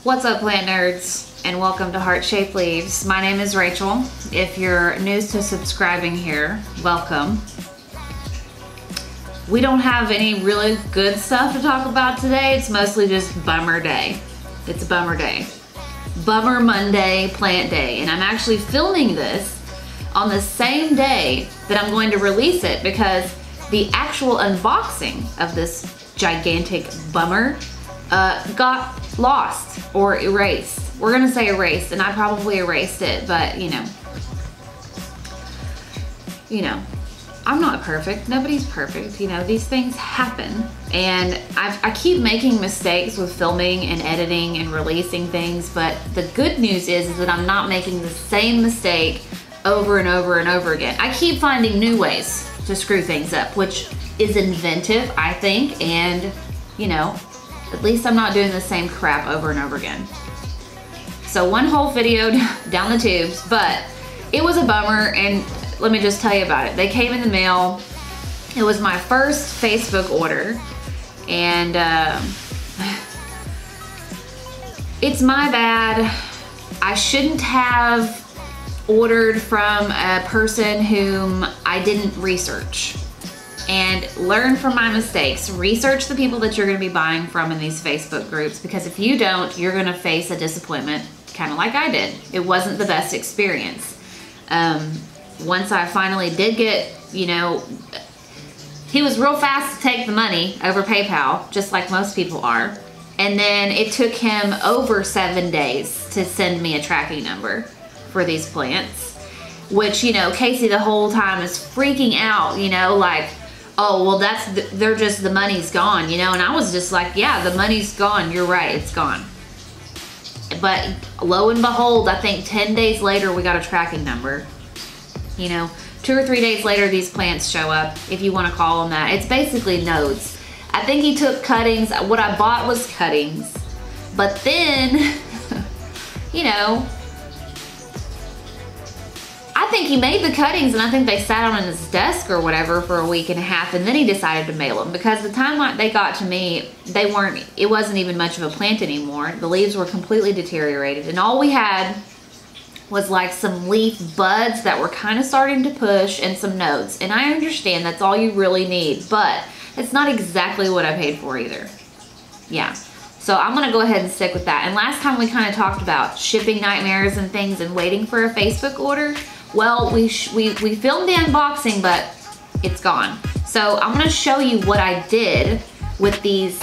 What's up, plant nerds, and welcome to Heart Shaped Leaves. My name is Rachel. If you're new to subscribing here, welcome. We don't have any really good stuff to talk about today. It's mostly just bummer day. It's a bummer day. Bummer Monday plant day. And I'm actually filming this on the same day that I'm going to release it because the actual unboxing of this gigantic bummer got lost or erased. We're gonna say erased, and I probably erased it, but you know, I'm not perfect. Nobody's perfect. You know, these things happen, and I keep making mistakes with filming and editing and releasing things, but the good news is that I'm not making the same mistake over and over and over again. I keep finding new ways to screw things up, which is inventive, I think, and you know, at least I'm not doing the same crap over and over again. So one whole video down the tubes, but it was a bummer, and let me just tell you about it. They came in the mail. It was my first Facebook order, and it's my bad. I shouldn't have ordered from a person whom I didn't research. And learn from my mistakes. Research the people that you're gonna be buying from in these Facebook groups, because if you don't, you're gonna face a disappointment, kind of like I did. It wasn't the best experience. Once I finally did get, you know, he was real fast to take the money over PayPal, just like most people are. And then it took him over 7 days to send me a tracking number for these plants, which, you know, Casey the whole time is freaking out, you know, like, oh, well, they're just, the money's gone, you know? And I was just like, yeah, the money's gone. You're right, it's gone. But lo and behold, I think 10 days later, we got a tracking number. You know, 2 or 3 days later, these plants show up, if you want to call them that. It's basically nodes. I think he took cuttings. What I bought was cuttings. But then, you know, I think he made the cuttings, and I think they sat on his desk or whatever for a week and a half, and then he decided to mail them, because the time they got to me, it wasn't even much of a plant anymore. The leaves were completely deteriorated, and all we had was like some leaf buds that were kind of starting to push and some nodes. And I understand that's all you really need, but it's not exactly what I paid for either. Yeah. So I'm gonna go ahead and stick with that. And last time we kind of talked about shipping nightmares and things and waiting for a Facebook order. Well, we filmed the unboxing, but it's gone. So I'm gonna show you what I did with these,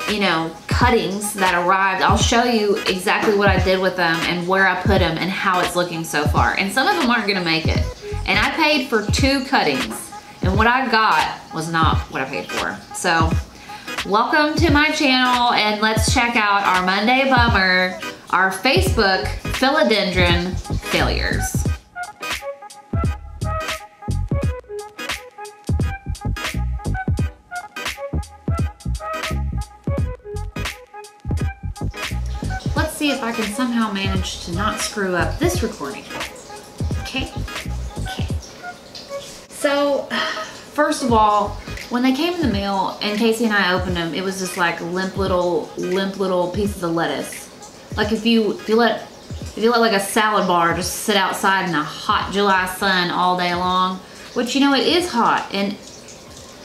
you know, cuttings that arrived. I'll show you exactly what I did with them and where I put them and how it's looking so far. And some of them aren't gonna make it. And I paid for 2 cuttings, and what I got was not what I paid for. So welcome to my channel, and let's check out our Monday bummer, our Facebook Philodendron failures. Let's see if I can somehow manage to not screw up this recording. Okay. So, first of all, when they came in the mail and Casey and I opened them, it was just like limp little pieces of lettuce. Like if you let like a salad bar just sit outside in a hot July sun all day long, which, you know, it is hot, and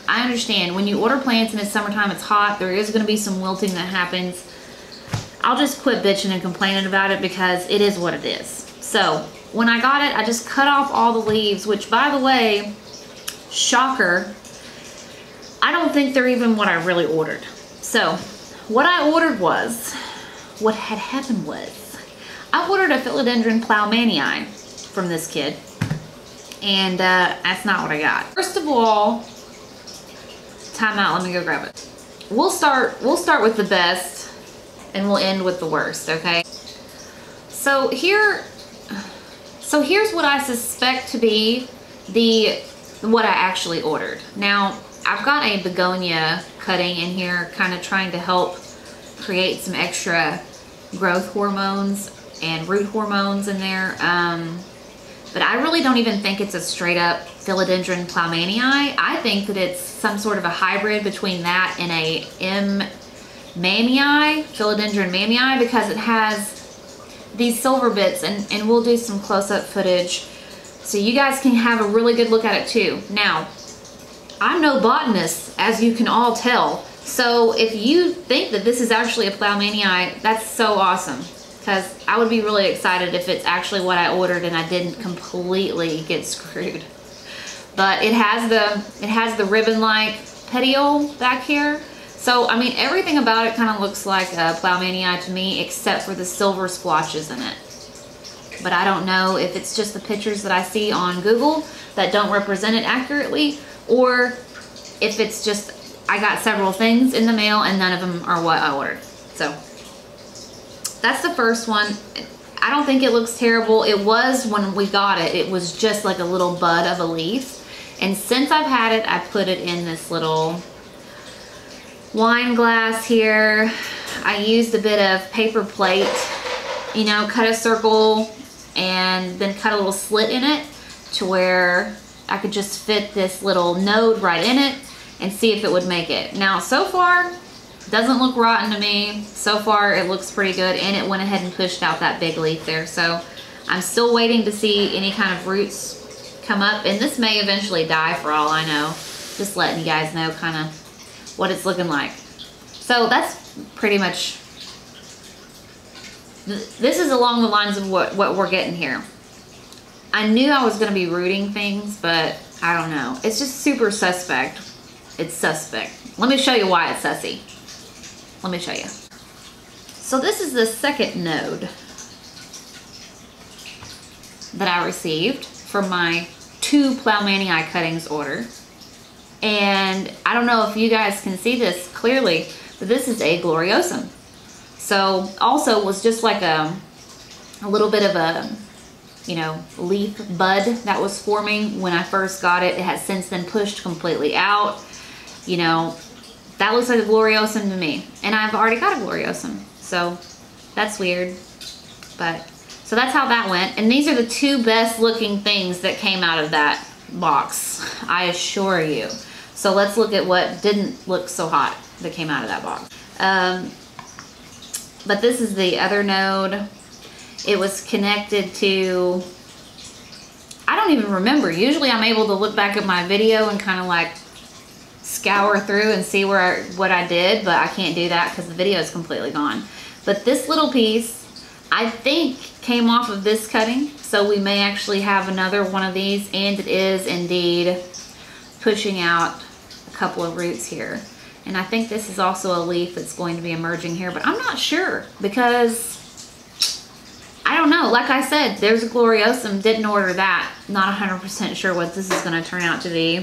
I understand when you order plants and it's summertime, it's hot, there is gonna be some wilting that happens. I'll just quit bitching and complaining about it because it is what it is. So when I got it, I just cut off all the leaves, which, by the way, shocker, I don't think they're even what I really ordered. So what I ordered was, what had happened was, I ordered a Philodendron Plowmanii from this kid, and that's not what I got. First of all, time out, let me go grab it. We'll start with the best, and we'll end with the worst, okay? So here's what I suspect to be what I actually ordered. Now, I've got a begonia cutting in here, kind of trying to help create some extra growth hormones and root hormones in there. But I really don't even think it's a straight up Philodendron Plowmanii. I think that it's some sort of a hybrid between that and a Philodendron mammii, because it has these silver bits, and we'll do some close-up footage so you guys can have a really good look at it too. Now, I'm no botanist, as you can all tell, so if you think that this is actually a Plowmanii, that's so awesome, because I would be really excited if it's actually what I ordered and I didn't completely get screwed. But it has the ribbon-like petiole back here. So, I mean, everything about it kind of looks like a Plowmanii to me, except for the silver splotches in it. But I don't know if it's just the pictures that I see on Google that don't represent it accurately, or if it's just I got several things in the mail and none of them are what I ordered. So, that's the first one. I don't think it looks terrible. It was when we got it. It was just like a little bud of a leaf. And since I've had it, I put it in this little wine glass here. I used a bit of paper plate, you know, cut a circle and then cut a little slit in it to where I could just fit this little node right in it and see if it would make it. Now, so far, doesn't look rotten to me. So far, it looks pretty good, and it went ahead and pushed out that big leaf there. So I'm still waiting to see any kind of roots come up, and this may eventually die for all I know. Just letting you guys know kind of what it's looking like. So that's pretty much, this is along the lines of what we're getting here. I knew I was going to be rooting things, but I don't know. It's just super suspect. It's suspect. Let me show you why it's sussy. Let me show you. So this is the second node that I received from my 2 Plowmanii cuttings order. And I don't know if you guys can see this clearly, but this is a gloriosum. So also was just like a little bit of a, you know, leaf bud that was forming when I first got it. It has since then pushed completely out. You know, that looks like a gloriosum to me. And I've already got a gloriosum. So that's weird. But, so that's how that went. And these are the 2 best looking things that came out of that box, I assure you. So let's look at what didn't look so hot that came out of that box. But this is the other node. It was connected to, I don't even remember. Usually I'm able to look back at my video and kind of like scour through and see what I did, but I can't do that because the video is completely gone. But this little piece, I think, came off of this cutting. So we may actually have another one of these, and it is indeed pushing out a couple of roots here. And I think this is also a leaf that's going to be emerging here, but I'm not sure because I don't know. Like I said, there's a gloriosum, didn't order that. Not 100% sure what this is going to turn out to be,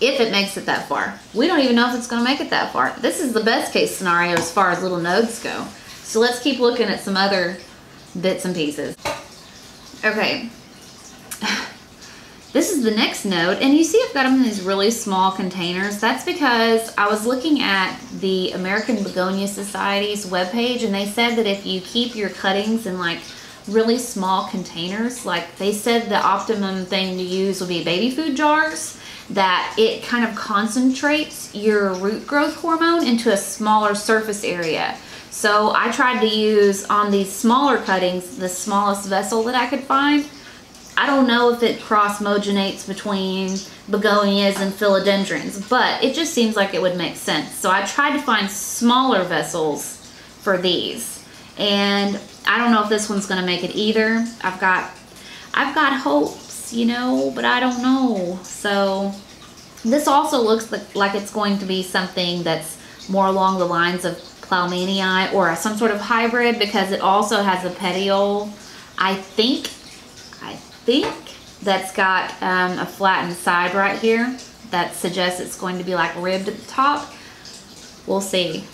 if it makes it that far. We don't even know if it's going to make it that far. This is the best case scenario as far as little nodes go. So let's keep looking at some other bits and pieces. Okay. This is the next node, and you see I've got them in these really small containers. That's because I was looking at the American Begonia Society's webpage, and they said that if you keep your cuttings in like really small containers, like they said the optimum thing to use would be baby food jars, that it kind of concentrates your root growth hormone into a smaller surface area. So I tried to use on these smaller cuttings the smallest vessel that I could find. I don't know if it cross-mogenates between begonias and philodendrons, but it just seems like it would make sense. So I tried to find smaller vessels for these, and I don't know if this one's going to make it either. I've got hopes, you know, but I don't know. So this also looks like it's going to be something that's more along the lines of Plowmanii or some sort of hybrid, because it also has a petiole, I think that's got a flattened side right here that suggests it's going to be like ribbed at the top. We'll see.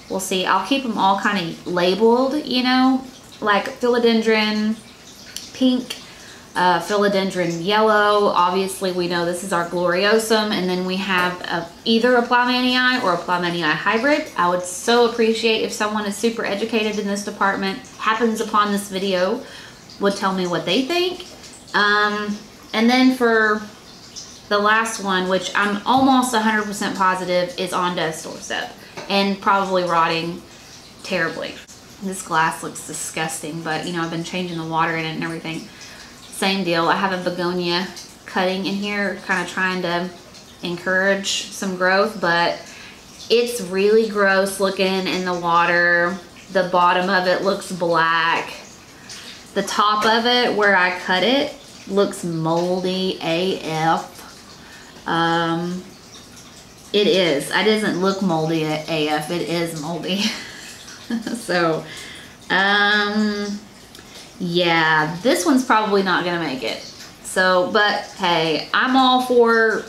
We'll see. I'll keep them all kind of labeled, you know, like philodendron pink, philodendron yellow. Obviously, we know this is our gloriosum, and then we have either a Plowmanii or a Plowmanii hybrid. I would so appreciate if someone is super educated in this department, happens upon this video, would tell me what they think. And then for the last one, which I'm almost 100% positive is on death's doorstep, and probably rotting terribly. This glass looks disgusting, but you know, I've been changing the water in it and everything. Same deal. I have a begonia cutting in here, kind of trying to encourage some growth, but it's really gross looking in the water. The bottom of it looks black. The top of it, where I cut it, looks moldy AF. It is. It doesn't look moldy AF. It is moldy. So, yeah, this one's probably not gonna make it. So, but hey, I'm all for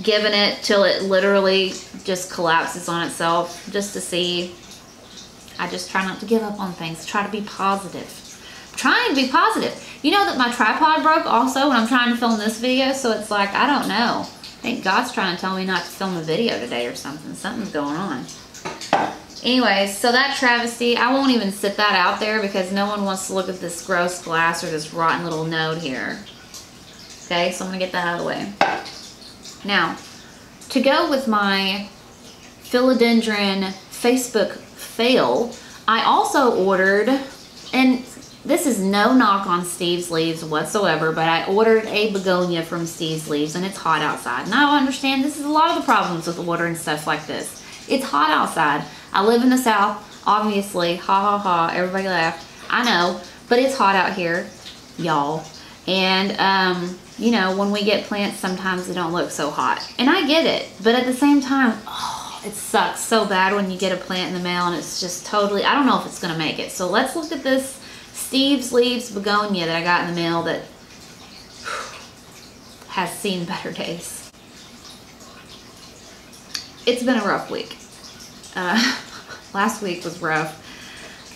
giving it till it literally just collapses on itself, just to see. I just try not to give up on things. Try to be positive. I'm trying to be positive. You know that my tripod broke also when I'm trying to film this video, so it's like, I don't know. I think God's trying to tell me not to film a video today or something. Something's going on. Anyways, so that travesty, I won't even sit that out there because no one wants to look at this gross glass or this rotten little node here. Okay, so I'm gonna get that out of the way. Now, to go with my Philodendron Facebook fail, I also ordered, and this is no knock on Steve's Leaves whatsoever, but I ordered a begonia from Steve's Leaves, and it's hot outside. Now I understand this is a lot of the problems with ordering stuff like this. It's hot outside. I live in the South, obviously. Ha ha ha, everybody laughed. I know, but it's hot out here, y'all. And, you know, when we get plants, sometimes they don't look so hot. And I get it, but at the same time, oh, it sucks so bad when you get a plant in the mail and it's just totally, I don't know if it's gonna make it. So let's look at this Steve's Leaves begonia that I got in the mail that has seen better days. It's been a rough week. Last week was rough.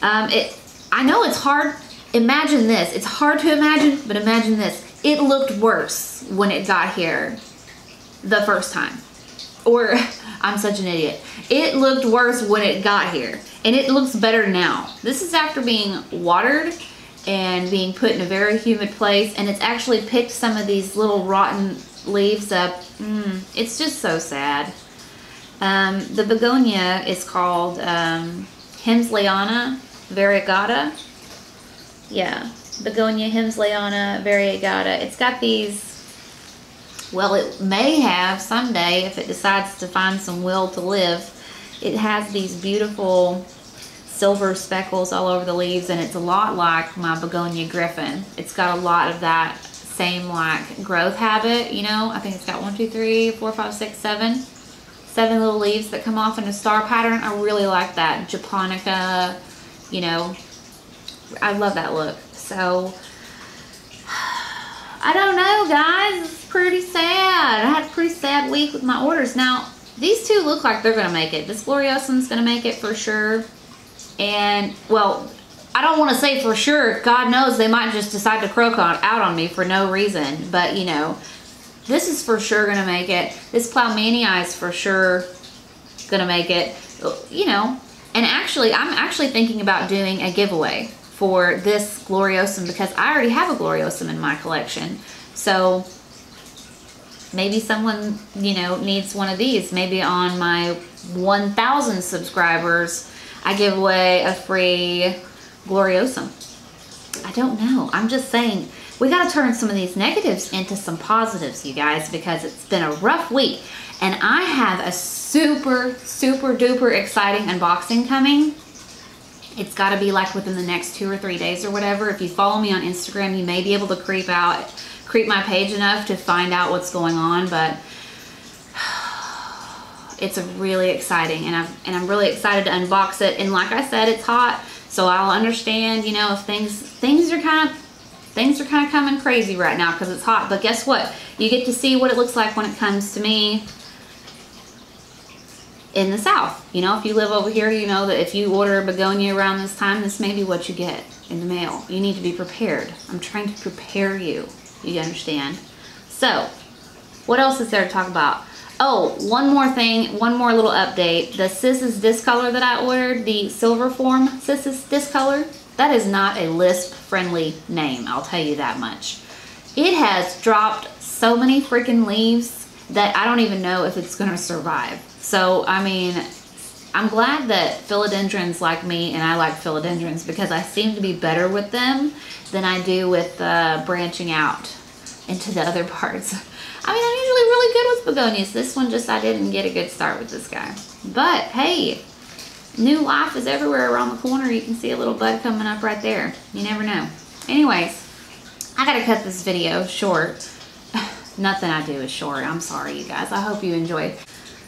I know it's hard. Imagine this. It's hard to imagine, but imagine this. It looked worse when it got here the first time. Or, I'm such an idiot. It looked worse when it got here. And it looks better now. This is after being watered and being put in a very humid place. And it's actually picked some of these little rotten leaves up. It's just so sad. The begonia is called Hemsleyana variegata. Yeah, begonia Hemsleyana variegata. It's got these, well, it may have someday if it decides to find some will to live. It has these beautiful silver speckles all over the leaves, and it's a lot like my begonia griffin. It's got a lot of that same like growth habit, you know. I think it's got 1, 2, 3, 4, 5, 6, 7 little leaves that come off in a star pattern. I really like that japonica, you know. I love that look. So I don't know, guys. It's pretty sad. I had a pretty sad week with my orders. Now these two look like they're gonna make it. This gloriosum's gonna make it for sure. And well, I don't want to say for sure. God knows they might just decide to croak out on me for no reason. But you know, this is for sure gonna make it. This Ploumanii is for sure gonna make it. You know, and actually, I'm actually thinking about doing a giveaway for this gloriosum because I already have a gloriosum in my collection. So maybe someone, you know, needs one of these. Maybe on my 1,000 subscribers, I give away a free gloriosum. I don't know. I'm just saying, we got to turn some of these negatives into some positives, you guys, because it's been a rough week. And I have a super, super duper exciting unboxing coming. It's got to be like within the next 2 or 3 days or whatever. If you follow me on Instagram, you may be able to creep my page enough to find out what's going on. But it's a really exciting, and I'm really excited to unbox it. And like I said, it's hot, so I'll understand, you know, if things are kind of coming crazy right now because it's hot. But guess what? You get to see what it looks like when it comes to me in the South. You know, if you live over here, you know that if you order a begonia around this time, this may be what you get in the mail. You need to be prepared. I'm trying to prepare you. You understand? So, what else is there to talk about? Oh, one more thing, one more little update. The Sis's Discolor that I ordered, the silver form Sis's Discolor, that is not a lisp-friendly name, I'll tell you that much. It has dropped so many freaking leaves that I don't even know if it's gonna survive. So, I mean, I'm glad that philodendrons like me, and I like philodendrons because I seem to be better with them than I do with branching out into the other parts. I mean, I'm usually really good with begonias. This one just, I didn't get a good start with this guy. But hey, new life is everywhere around the corner. You can see a little bud coming up right there. You never know. Anyways, I gotta cut this video short. Nothing I do is short. I'm sorry, you guys. I hope you enjoyed.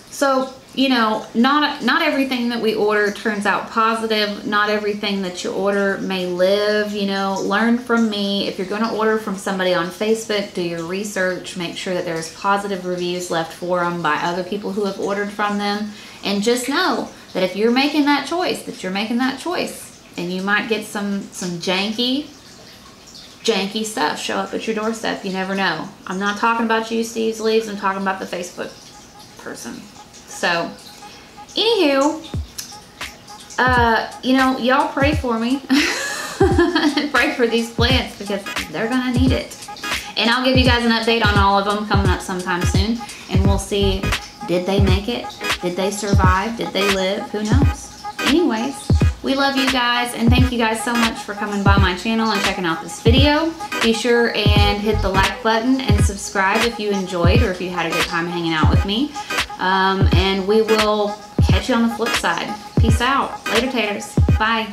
So, you know, not everything that we order turns out positive. Not everything that you order may live. You know, learn from me. If you're going to order from somebody on Facebook, do your research. Make sure that there's positive reviews left for them by other people who have ordered from them. And just know that if you're making that choice, and you might get some janky stuff show up at your doorstep. You never know. I'm not talking about you, Steve's Leaves. I'm talking about the Facebook person. So, anywho, you know, y'all pray for me. Pray for these plants because they're gonna need it. And I'll give you guys an update on all of them coming up sometime soon. And we'll see, did they make it? Did they survive? Did they live? Who knows? Anyways, we love you guys, and thank you guys so much for coming by my channel and checking out this video. Be sure and hit the like button and subscribe if you enjoyed or if you had a good time hanging out with me. And we will catch you on the flip side. Peace out. Later, taters. Bye.